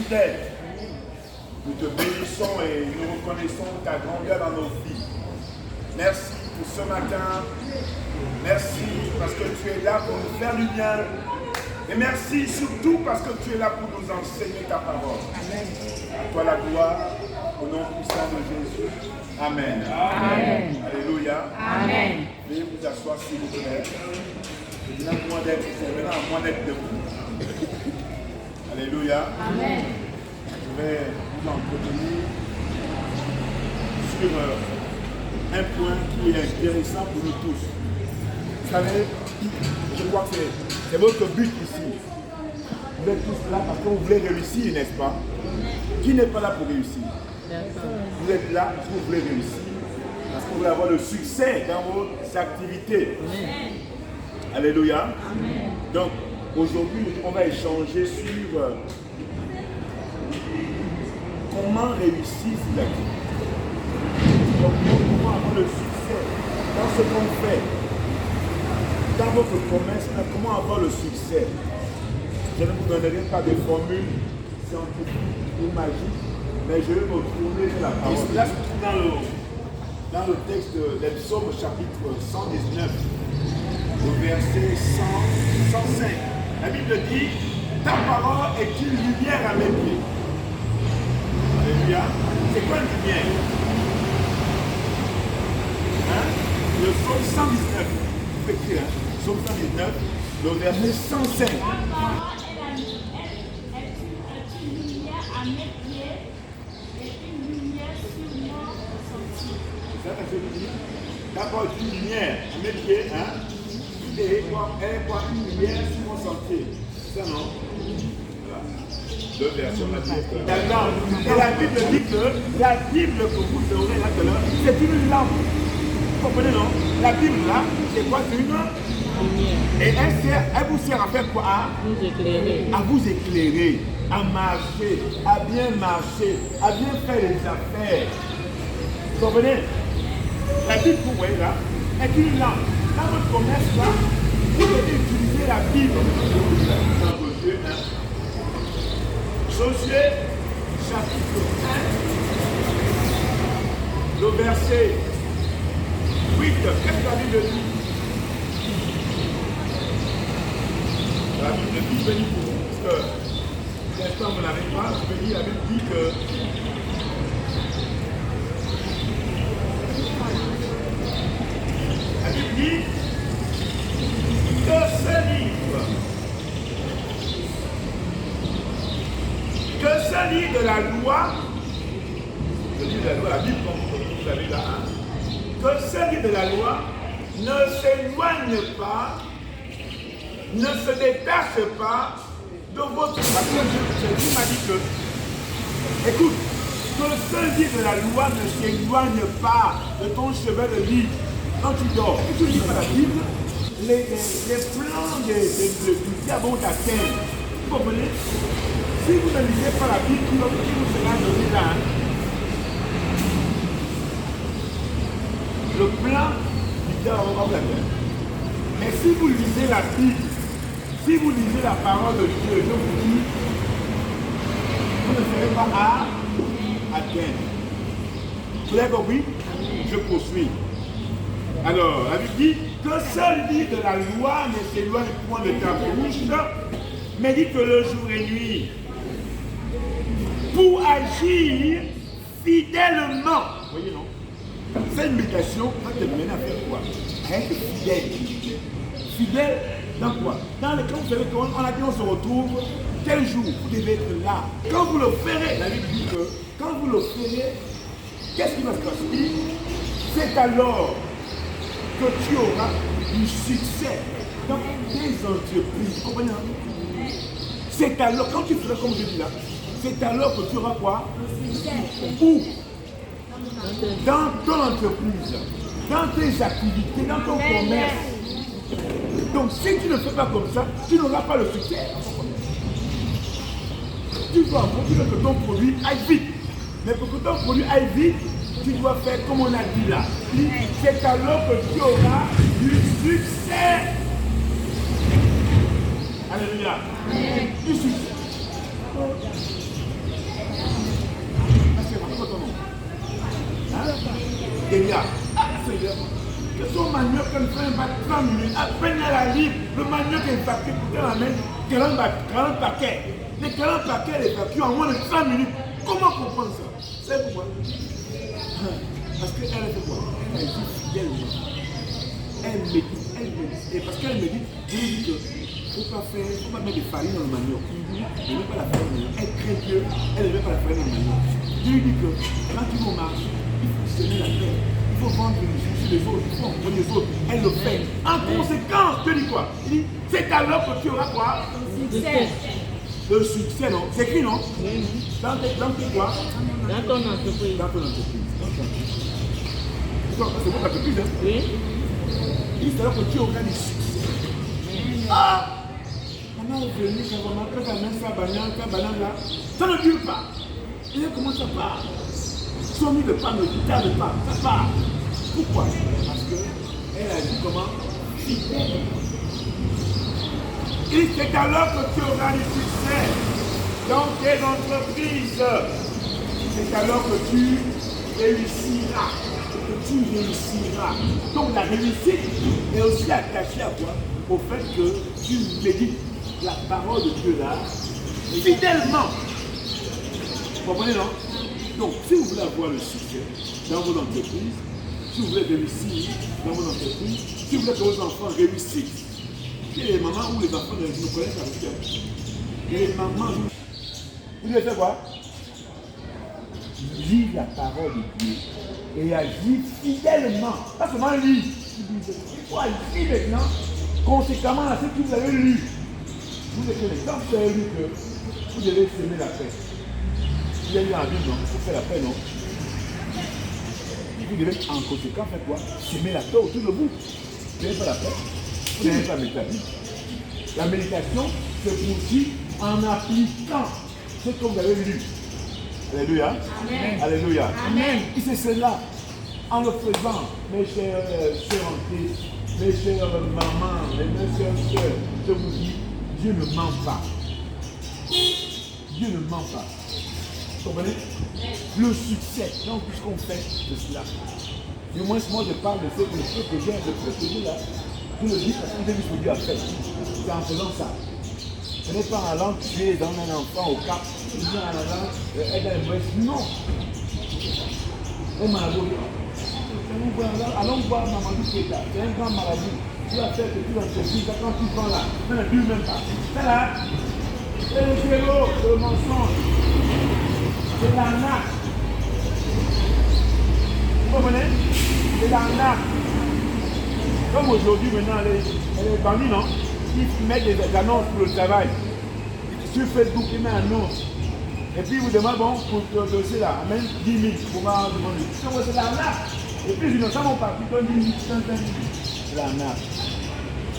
fidèle. Nous te bénissons et nous reconnaissons ta grandeur dans nos vies. Merci pour ce matin. Merci parce que tu es là pour nous faire du bien. Et merci surtout parce que tu es là pour nous enseigner ta parole. Amen. À toi la gloire, au nom puissant de Jésus. Amen. Amen. Alléluia. Amen. Veuillez vous asseoir s'il vous plaît. C'est maintenant à moi d'être debout. Alléluia. Amen. Je vais vous entretenir sur un point qui est intéressant pour nous tous. Vous savez, je crois que c'est votre but ici. Vous êtes tous là parce que vous voulez réussir, n'est-ce pas? Qui n'est pas là pour réussir? Vous êtes là parce que vous voulez réussir, parce que vous voulez avoir le succès dans vos activités. Alléluia. Donc, aujourd'hui, on va échanger sur comment réussir ces activités. Donc, comment avoir le succès dans ce qu'on fait. Dans votre commerce, comment avoir le succès? Je ne vous donnerai pas de formule scientifique ou magique, mais je vais vous tourner la parole. Et cela se trouve dans le texte des Psaumes chapitre 119, au verset 105. La Bible dit, ta parole est une lumière à mes pieds. Alléluia. C'est quoi une lumière? Le Psaume 119. Psaume 119, le verset 105. Ta parole est une lumière à mes pieds et une lumière sur mon sentier. C'est ça que je veux dire? Ta parole est une lumière à mes pieds, et elle est quoi? Une lumière sur mon sentier. C'est ça, non? Voilà. Deux versions de la Bible. D'accord. Et la Bible dit que la Bible que vous aurez là tout à l'heure, c'est une lampe. Vous comprenez, non? La Bible là, c'est quoi? C'est une lampe. Et elle vous sert à faire quoi? À vous éclairer, à marcher, à bien marcher, à bien faire les affaires. Vous comprenez? La Bible, vous voyez là, est une lampe. Dans votre commerce là, vous devez utiliser la Bible. Dans Josué 1. Josué, chapitre 1, le verset 8. Qu'est-ce que la Bible dit? La Bible dit, je vais dire pour vous, parce que pour l'instant vous n'avez pas, je vais dire, la Bible dit que la Bible dit que ce livre de la loi, le livre de la loi, la Bible comme vous avez là, que ce livre de la loi ne s'éloigne pas, ne se détache pas de votre... Parce que Jésus m'a dit que, écoute, que ce livre de la loi ne s'éloigne pas de ton chevet de lit quand tu dors. Et tu lis par la Bible, les plans du diable vont t'atteindre. Vous comprenez? Si vous ne lisez pas la Bible, qui vous sera donné là? Le plan du diable va vous atteindre. Mais si vous lisez la Bible, si vous lisez la parole de Dieu, je vous dis, vous ne serez pas à atteindre. Vous l'avez compris? Je poursuis. Alors, la Bible dit que ce livre de la loi ne s'éloigne point de ta bouche, mais dit que le jour et nuit, pour agir fidèlement. Vous voyez, non? C'est une méditation, quand tu mènes à faire quoi? À être fidèle. Fidèle dans quoi? Dans le cas où vous savez qu'on a dit on se retrouve, tel jour, vous devez être là. Quand vous le ferez, la Bible dit que quand vous le ferez, qu'est-ce qui va se passer? C'est alors que tu auras du succès dans des entreprises. Vous comprenez? C'est alors, quand tu feras comme je dis là, c'est alors que tu auras quoi? Où? Dans ton entreprise, dans tes activités, dans ton commerce. Donc si tu ne fais pas comme ça, tu n'auras pas le succès. Tu dois que ton produit aille vite. Mais pour que ton produit aille vite, tu dois faire comme on a dit là. C'est alors que tu auras du succès. Alléluia. Du succès. son manioc, quand il fait un bac 30 minutes, à peine elle arrive, le manioc est évacué pour qu'elle amène 40 paquets. Les 40 paquets, elle évacue en moins de 30 minutes. Comment comprendre ça? C'est pourquoi? Parce qu'elle a fait quoi? Elle a dit fidèlement. Elle médite. Et parce qu'elle médite, je lui dis que il ne faut pas mettre de farine dans le manioc. Elle ne met pas la farine dans le manioc. Elle craint Dieu, elle ne met pas la farine dans le manioc. Je lui dis que quand tu vas au marché, il faut semer la terre. Il faut vendre les choses sur les autres. Il faut envoyer les autres. Elle le fait. En conséquence, Dieu dit quoi? Il dit, c'est alors que tu auras quoi? Succès. Le succès, non? C'est écrit, non? Oui. Dans quoi? Dans ton entreprise. Dans ton entreprise. C'est votre entreprise, hein? Oui. Il dit, c'est alors que tu auras du succès. Ah! Maman est venue, quand elle met sa banane là, ça ne dure pas. Et là, comment ça part? Son mis de pas ne tarde pas, ça part. Pourquoi? Parce qu'elle a dit comment? Fidèle. Et c'est alors que tu auras du succès dans tes entreprises. C'est alors que tu réussiras. Que tu réussiras. Donc la réussite est aussi attachée à quoi? Au fait que tu médites la parole de Dieu là, fidèlement. Vous comprenez, non? Donc, si vous voulez avoir le succès dans vos entreprises, si vous voulez réussir dans vos entreprises, si vous voulez que vos enfants réussissent, il y a les mamans ou les enfants ne connaissent pas le cœur. Il y a les mamans, vous devez faire quoi? Lire la parole de Dieu et agir fidèlement. Pas seulement lire. Il faut agir maintenant. Conséquemment, à ce que vous avez lu, vous écrivez, quand vous avez lu que vous devez semer la paix. Il y a eu en Bible, non? Il faut faire la paix, non? Vous devez en conséquence faire quoi? Semer la paix autour de vous. Vous n'avez pas la paix. Vous n'avez pas la méditation. La méditation se poursuit en appliquant ce que vous avez lu. Alléluia. Amen. Alléluia. Amen. Et c'est cela. En le faisant, mes chers sœurs en Christ, mes chères mamans, mes chères sœurs, je vous dis, Dieu ne ment pas. Dieu ne ment pas. Vous comprenez? Le succès, dans tout ce qu'on fait de cela. Du moins, moi je parle de ce que j'ai de préciser là. Je le dis parce que j'ai vu ce que Dieu a fait. C'est en faisant ça. Ce n'est pas en allant tuer dans un enfant au cap, ou bien en allant aider un bref. Non. Un maladie. Allons voir Mamadou Keita. C'est un grand maladie. Tu vas faire que tu vas te dire quand tu prends là. Ça ne dure même pas. C'est là. C'est le zéro, c'est le mensonge. C'est l'arnaque. Vous comprenez? C'est l'arnaque. Comme aujourd'hui, maintenant, les bandits, non? Ils mettent des annonces pour le travail. Sur Facebook, ils mettent annonces. Et puis, ils vous demandent, bon, pour ton dossier là, amène 10 000 pour m'en demander. C'est l'arnaque. Et puis, les innocents vont partir, ils donnent 10 000, 5 000. C'est l'arnaque.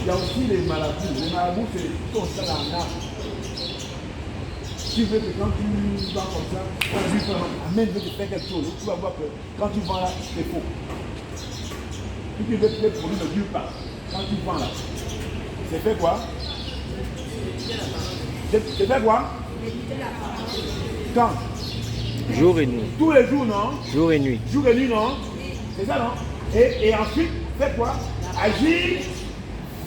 Il y a aussi les marabouts. Les marabouts, c'est tout ça, l'arnaque. Tu veux que quand tu vas comme ça, quand tu fais amène, veut te faire quelque chose, tu vas voir que quand tu vends là, c'est faux. Si tu veux que les produits ne durent pas, quand tu vends là, c'est fait quoi? C'est fait quoi? Quand? Jour et nuit. Tous les jours, non? Jour et nuit. Jour et nuit, non? C'est ça, non? Et ensuite, faites quoi? Agir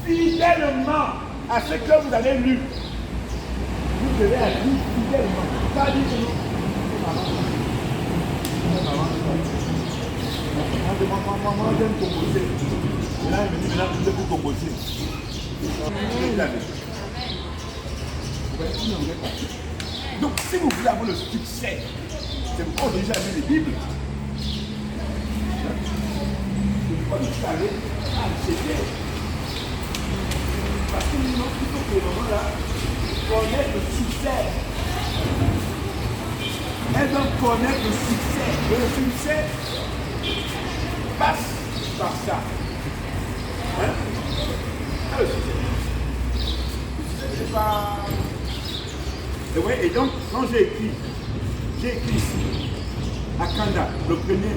fidèlement à ce que vous avez lu. Vous devez agir fidèlement. Ça dit que non. Maman, j'aime composer. Et là, il me dit, maintenant, vous devez composer. Donc, si vous voulez avoir le succès, c'est pourquoi on a déjà lu les Bibles. C'est pourquoi vous allez accéder. Parce que nous, il faut que les mamans là connaissent le succès. Elles doivent connaître le succès. Et le succès passe par ça. Hein? Ah, le succès. C'est pas. Et, ouais, et donc, quand j'ai écrit ici, à Kanda, le 1er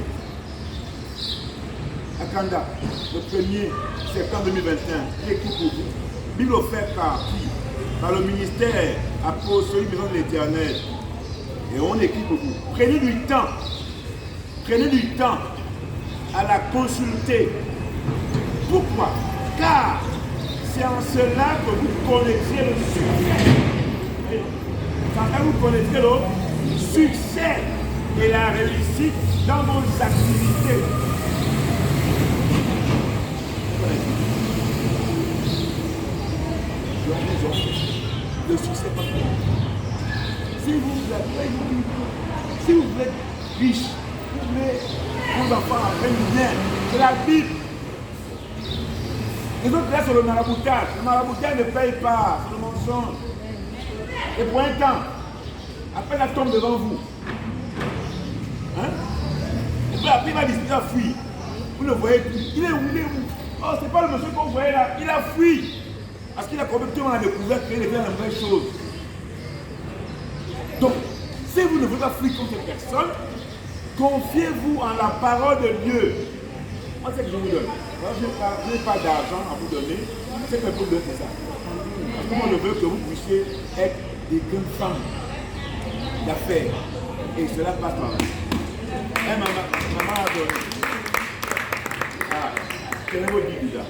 septembre 2021, j'ai écrit pour vous. Bible offerte par qui? Par le ministère apostolique Maison de l'Éternel. Et on écrit pour vous. Prenez du temps à la consulter. Pourquoi? Car c'est en cela que vous connaîtrez le succès. C'est en cela que vous connaîtrez le succès et la réussite dans vos activités. Le succès pas pour si vous êtes riche, vous voulez vos enfants apprennent bien, c'est la Bible. Les autres là c'est le maraboutage. Le maraboutage ne paye pas, c'est le mensonge. Et pour un temps, après la tombe devant vous. Hein? Et puis après il va décider à fuir. Vous ne le voyez plus. Il est où? Il est où? Oh, c'est pas le monsieur qu'on voyait là. Il a fui. Parce qu'il a complètement découvert qu'il était la vraie chose. Donc, si vous ne voulez pas fuir comme cette personne, confiez-vous en la parole de Dieu. Moi, c'est ce que je vous donne. Moi, je n'ai pas d'argent à vous donner. C'est que vous donner ça. Parce que moi, je veux que vous puissiez être des grandes femmes d'affaires. Et cela passe par là. Hein, maman a donné. Ah, quel est votre Bible là?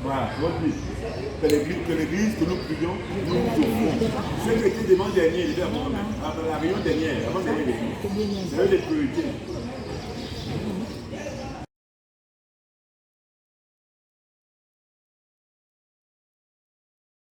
Voilà, votre Bible. Que l'église, que nous prions, nous nous offrons. Ceux qui étaient dimanche dernier, ils étaient à la réunion dernière, avant-dernière, c'est eux les priorités.